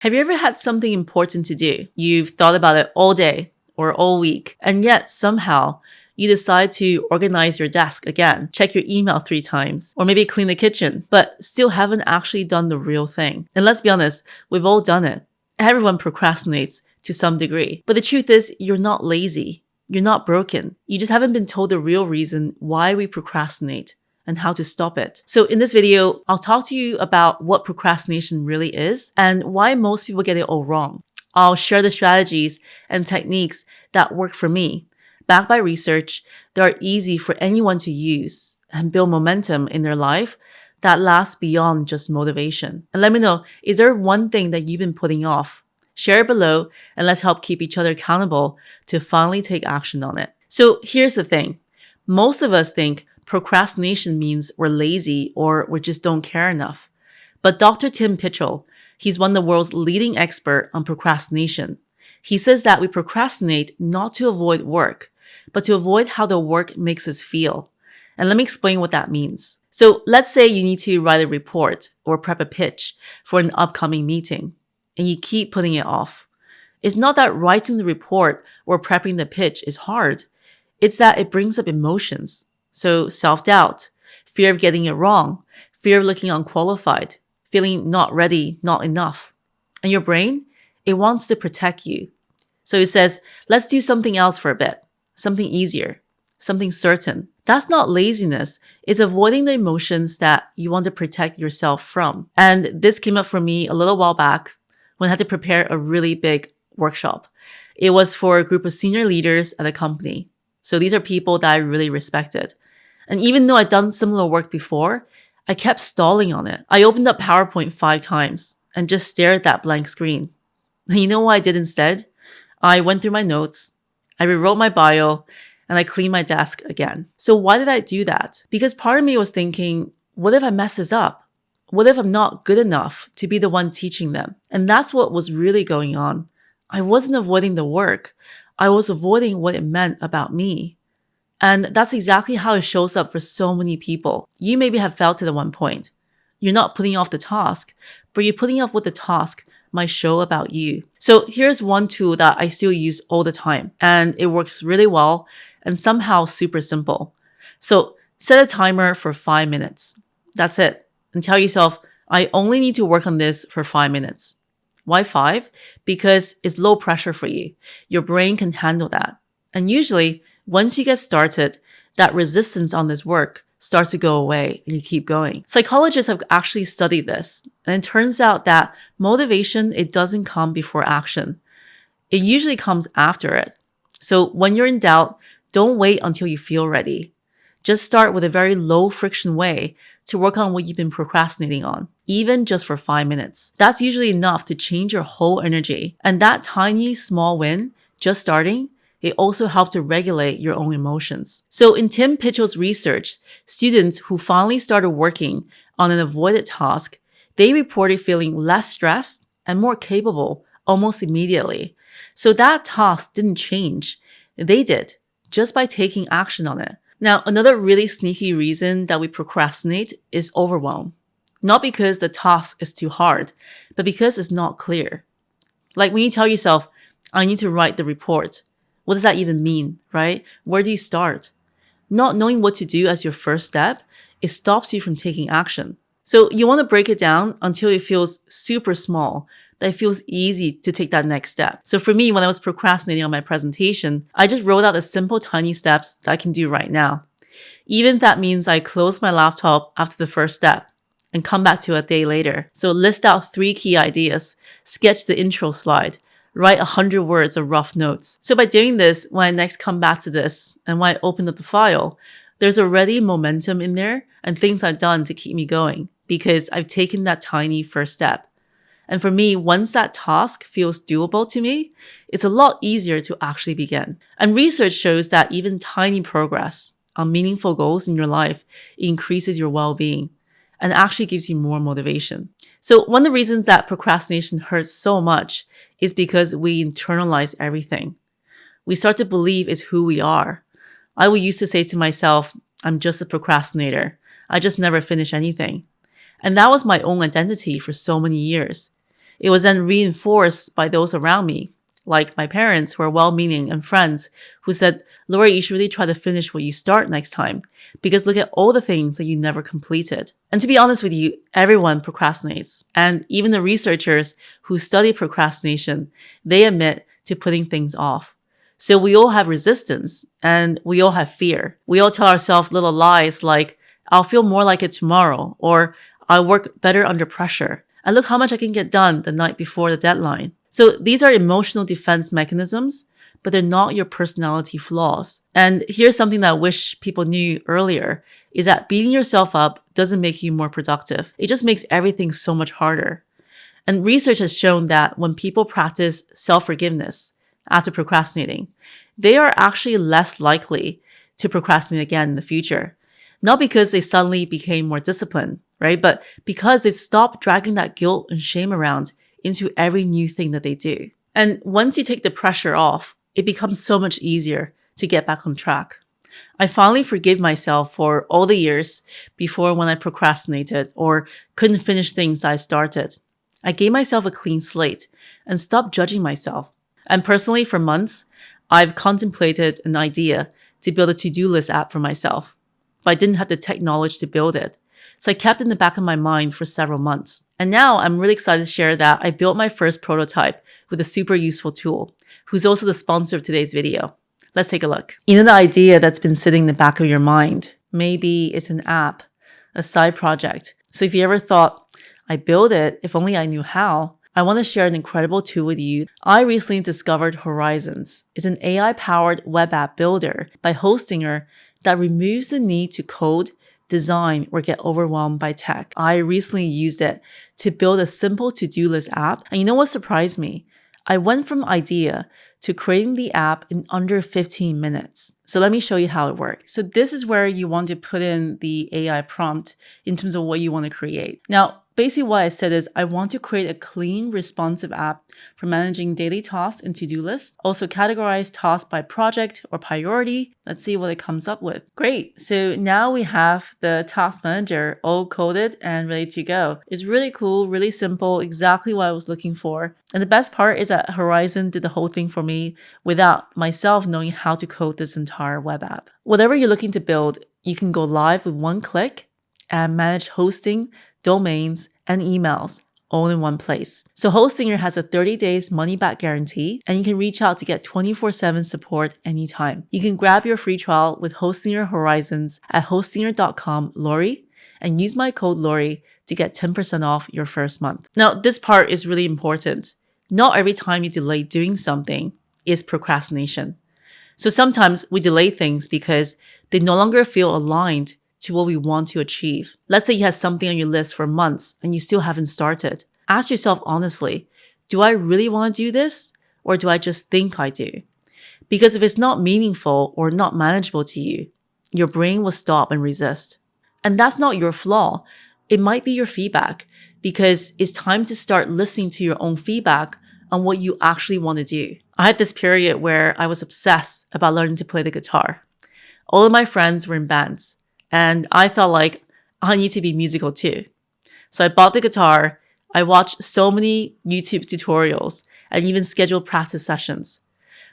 Have you ever had something important to do? You've thought about it all day or all week, and yet somehow you decide to organize your desk again, check your email 3 times, or maybe clean the kitchen, but still haven't actually done the real thing. And let's be honest, we've all done it. Everyone procrastinates to some degree. But the truth is, you're not lazy. You're not broken. You just haven't been told the real reason why we procrastinate and how to stop it. So in this video, I'll talk to you about what procrastination really is and why most people get it all wrong. I'll share the strategies and techniques that work for me, backed by research, that are easy for anyone to use and build momentum in their life that lasts beyond just motivation. And let me know, is there one thing that you've been putting off? Share it below and let's help keep each other accountable to finally take action on it. So here's the thing. Most of us think procrastination means we're lazy or we just don't care enough. But Dr. Tim Pitchell, he's one of the world's leading expert on procrastination. He says that we procrastinate not to avoid work, but to avoid how the work makes us feel. And let me explain what that means. So let's say you need to write a report or prep a pitch for an upcoming meeting, and you keep putting it off. It's not that writing the report or prepping the pitch is hard. It's that it brings up emotions. So self-doubt, fear of getting it wrong, fear of looking unqualified, feeling not ready, not enough. And your brain, it wants to protect you. So it says, let's do something else for a bit, something easier, something certain. That's not laziness. It's avoiding the emotions that you want to protect yourself from. And this came up for me a little while back when I had to prepare a really big workshop. It was for a group of senior leaders at a company. So these are people that I really respected. And even though I'd done similar work before, I kept stalling on it. I opened up PowerPoint 5 times and just stared at that blank screen. And you know what I did instead? I went through my notes, I rewrote my bio, and I cleaned my desk again. So why did I do that? Because part of me was thinking, what if I mess this up? What if I'm not good enough to be the one teaching them? And that's what was really going on. I wasn't avoiding the work. I was avoiding what it meant about me. And that's exactly how it shows up for so many people. You maybe have felt it at one point. You're not putting off the task, but you're putting off what the task might show about you. So here's one tool that I still use all the time, and it works really well and somehow super simple. So set a timer for 5 minutes. That's it. And tell yourself, I only need to work on this for 5 minutes. Why 5? Because it's low pressure for you. Your brain can handle that. And usually, once you get started, that resistance on this work starts to go away and you keep going. Psychologists have actually studied this. And it turns out that motivation, it doesn't come before action. It usually comes after it. So when you're in doubt, don't wait until you feel ready. Just start with a very low friction way to work on what you've been procrastinating on, even just for 5 minutes. That's usually enough to change your whole energy. And that tiny, small win, just starting, it also helps to regulate your own emotions. So in Tim Pitchell's research, students who finally started working on an avoided task, they reported feeling less stressed and more capable almost immediately. So that task didn't change. They did, just by taking action on it. Now, another really sneaky reason that we procrastinate is overwhelm. Not because the task is too hard, but because it's not clear. Like when you tell yourself, I need to write the report. What does that even mean, right? Where do you start? Not knowing what to do as your first step, it stops you from taking action. So you want to break it down until it feels super small, that it feels easy to take that next step. So for me, when I was procrastinating on my presentation, I just wrote out the simple tiny steps that I can do right now. Even if that means I close my laptop after the first step and come back to it a day later. So list out 3 key ideas, sketch the intro slide, write 100 words of rough notes. So by doing this, when I next come back to this and when I open up the file, there's already momentum in there and things I've done to keep me going because I've taken that tiny first step. And for me, once that task feels doable to me, it's a lot easier to actually begin. And research shows that even tiny progress on meaningful goals in your life increases your well-being and actually gives you more motivation. So one of the reasons that procrastination hurts so much is because we internalize everything. We start to believe it's who we are. I would used to say to myself, I'm just a procrastinator. I just never finish anything. And that was my own identity for so many years. It was then reinforced by those around me, like my parents who are well-meaning and friends who said, Laurie, you should really try to finish what you start next time because look at all the things that you never completed. And to be honest with you, everyone procrastinates. And even the researchers who study procrastination, they admit to putting things off. So we all have resistance and we all have fear. We all tell ourselves little lies like, I'll feel more like it tomorrow, or I'll work better under pressure. And look how much I can get done the night before the deadline. So these are emotional defense mechanisms, but they're not your personality flaws. And here's something that I wish people knew earlier, is that beating yourself up doesn't make you more productive. It just makes everything so much harder. And research has shown that when people practice self-forgiveness after procrastinating, they are actually less likely to procrastinate again in the future. Not because they suddenly became more disciplined, right? But because they stopped dragging that guilt and shame around into every new thing that they do. And once you take the pressure off, it becomes so much easier to get back on track. I finally forgive myself for all the years before when I procrastinated or couldn't finish things that I started. I gave myself a clean slate and stopped judging myself. And personally, for months, I've contemplated an idea to build a to-do list app for myself, but I didn't have the tech knowledge to build it. So I kept it in the back of my mind for several months. And now I'm really excited to share that I built my first prototype with a super useful tool, who's also the sponsor of today's video. Let's take a look. You know the idea that's been sitting in the back of your mind? Maybe it's an app, a side project. So if you ever thought, I built it, if only I knew how, I want to share an incredible tool with you. I recently discovered Horizons. It's an AI-powered web app builder by Hostinger that removes the need to code, design, or get overwhelmed by tech. I recently used it to build a simple to-do list app. And you know what surprised me? I went from idea to creating the app in under 15 minutes. So let me show you how it works. So this is where you want to put in the AI prompt in terms of what you want to create. Now, basically what I said is I want to create a clean, responsive app for managing daily tasks and to-do lists. Also categorize tasks by project or priority. Let's see what it comes up with. Great. So now we have the task manager all coded and ready to go. It's really cool, really simple, exactly what I was looking for. And the best part is that Horizon did the whole thing for me without myself knowing how to code this entire web app. Whatever you're looking to build, you can go live with one click and manage hosting, domains, and emails all in one place. So Hostinger has a 30 days money back guarantee, and you can reach out to get 24/7 support anytime. You can grab your free trial with Hostinger Horizons at hostinger.com/Laurie and use my code Laurie to get 10% off your first month. Now, this part is really important. Not every time you delay doing something is procrastination. So sometimes we delay things because they no longer feel aligned to what we want to achieve. Let's say you have something on your list for months and you still haven't started. Ask yourself honestly, do I really want to do this or do I just think I do? Because if it's not meaningful or not manageable to you, your brain will stop and resist. And that's not your flaw. It might be your feedback because it's time to start listening to your own feedback on what you actually want to do. I had this period where I was obsessed about learning to play the guitar. All of my friends were in bands. And I felt like I need to be musical too. So I bought the guitar, I watched so many YouTube tutorials, and even scheduled practice sessions.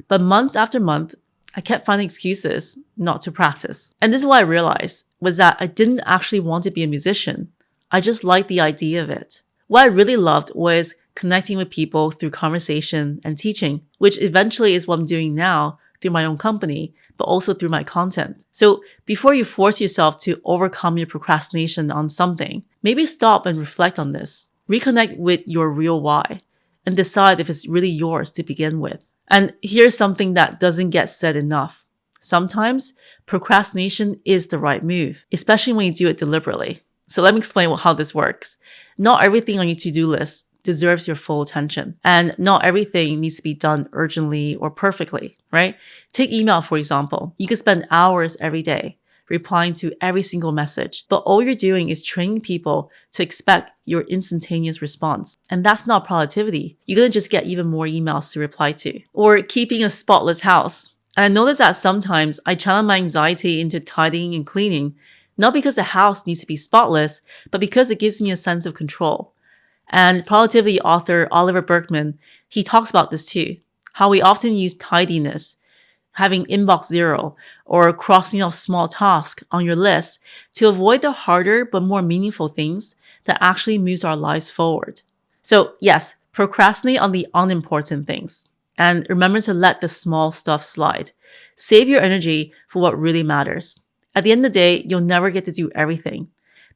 But months after month, I kept finding excuses not to practice. And this is what I realized, was that I didn't actually want to be a musician. I just liked the idea of it. What I really loved was connecting with people through conversation and teaching, which eventually is what I'm doing now through my own company, but also through my content. So before you force yourself to overcome your procrastination on something, maybe stop and reflect on this. Reconnect with your real why and decide if it's really yours to begin with. And here's something that doesn't get said enough. Sometimes procrastination is the right move, especially when you do it deliberately. So let me explain how this works. Not everything on your to-do list deserves your full attention. And not everything needs to be done urgently or perfectly, right? Take email, for example. You could spend hours every day replying to every single message, but all you're doing is training people to expect your instantaneous response. And that's not productivity. You're going to just get even more emails to reply to. Or keeping a spotless house. And I noticed that sometimes I channel my anxiety into tidying and cleaning, not because the house needs to be spotless, but because it gives me a sense of control. And productivity author Oliver Berkman, he talks about this too, how we often use tidiness, having inbox zero, or crossing off small tasks on your list to avoid the harder but more meaningful things that actually moves our lives forward. So yes, procrastinate on the unimportant things. And remember to let the small stuff slide. Save your energy for what really matters. At the end of the day, you'll never get to do everything.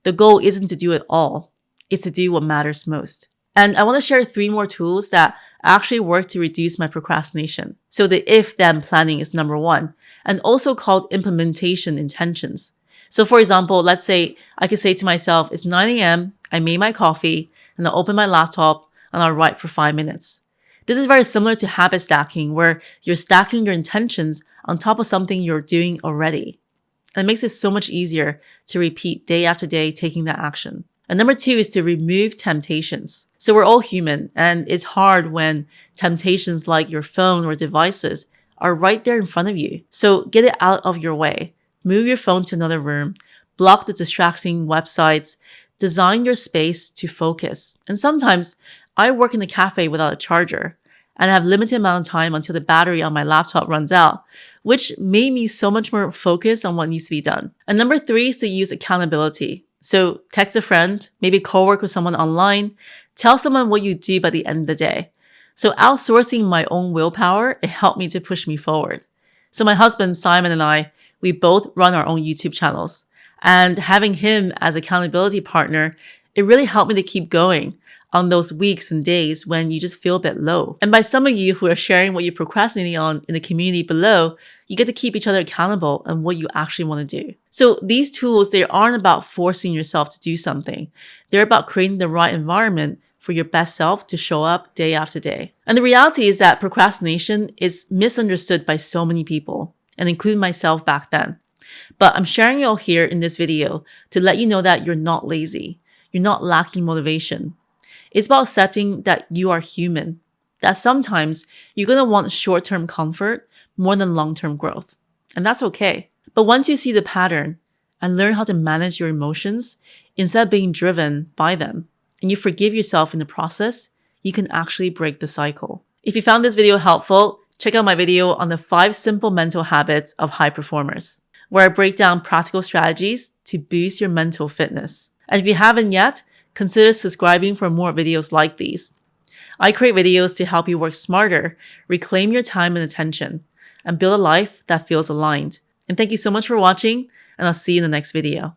The goal isn't to do it all. It's to do what matters most. And I want to share 3 more tools that actually work to reduce my procrastination. So the if-then planning is number 1, and also called implementation intentions. So for example, let's say I could say to myself, it's 9 a.m., I made my coffee, and I'll open my laptop, and I'll write for 5 minutes. This is very similar to habit stacking, where you're stacking your intentions on top of something you're doing already. And it makes it so much easier to repeat day after day taking that action. And number 2 is to remove temptations. So we're all human, and it's hard when temptations like your phone or devices are right there in front of you. So get it out of your way. Move your phone to another room, block the distracting websites, design your space to focus. And sometimes I work in a cafe without a charger, and I have limited amount of time until the battery on my laptop runs out, which made me so much more focused on what needs to be done. And number 3 is to use accountability. So text a friend, maybe co-work with someone online, tell someone what you do by the end of the day. So outsourcing my own willpower, it helped me to push me forward. So my husband, Simon, and I, we both run our own YouTube channels. And having him as accountability partner, it really helped me to keep going on those weeks and days when you just feel a bit low. And by some of you who are sharing what you're procrastinating on in the community below, you get to keep each other accountable on what you actually want to do. So these tools, they aren't about forcing yourself to do something. They're about creating the right environment for your best self to show up day after day. And the reality is that procrastination is misunderstood by so many people, and including myself back then. But I'm sharing it all here in this video to let you know that you're not lazy. You're not lacking motivation. It's about accepting that you are human, that sometimes you're going to want short-term comfort more than long-term growth. And that's okay. But once you see the pattern and learn how to manage your emotions instead of being driven by them, and you forgive yourself in the process, you can actually break the cycle. If you found this video helpful, check out my video on the 5 simple mental habits of high performers, where I break down practical strategies to boost your mental fitness. And if you haven't yet, consider subscribing for more videos like these. I create videos to help you work smarter, reclaim your time and attention, and build a life that feels aligned. And thank you so much for watching, and I'll see you in the next video.